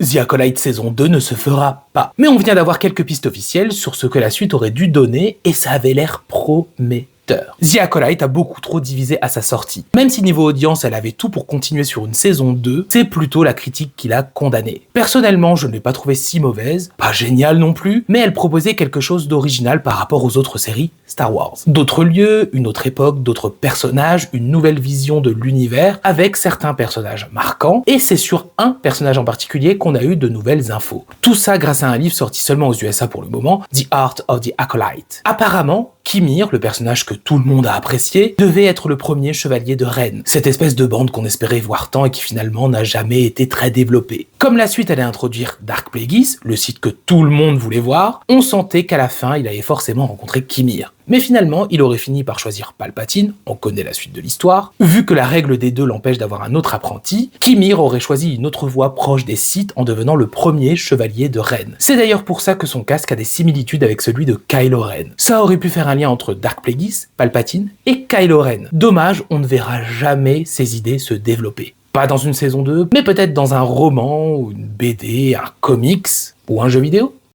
The Acolyte saison 2 ne se fera pas. Mais on vient d'avoir quelques pistes officielles sur ce que la suite aurait dû donner et ça avait l'air prometteur. The Acolyte a beaucoup trop divisé à sa sortie. Même si niveau audience elle avait tout pour continuer sur une saison 2, c'est plutôt la critique qui l'a condamnée. Personnellement, je ne l'ai pas trouvée si mauvaise, pas géniale non plus, mais elle proposait quelque chose d'original par rapport aux autres séries Star Wars. D'autres lieux, une autre époque, d'autres personnages, une nouvelle vision de l'univers, avec certains personnages marquants, et c'est sur un personnage en particulier qu'on a eu de nouvelles infos. Tout ça grâce à un livre sorti seulement aux USA pour le moment, The Art of the Acolyte. Apparemment, Qimir, le personnage que tout le monde a apprécié, devait être le premier chevalier de Ren, cette espèce de bande qu'on espérait voir tant et qui finalement n'a jamais été très développée. Comme la suite allait introduire Dark Plagueis, le site que tout le monde voulait voir, on sentait qu'à la fin il allait forcément rencontrer Qimir. Mais finalement, il aurait fini par choisir Palpatine, on connaît la suite de l'histoire. Vu que la règle des deux l'empêche d'avoir un autre apprenti, Qimir aurait choisi une autre voie proche des Sith en devenant le premier chevalier de Ren. C'est d'ailleurs pour ça que son casque a des similitudes avec celui de Kylo Ren. Ça aurait pu faire un lien entre Dark Plagueis, Palpatine et Kylo Ren. Dommage, on ne verra jamais ces idées se développer. Pas dans une saison 2, mais peut-être dans un roman, ou une BD, un comics, ou un jeu vidéo.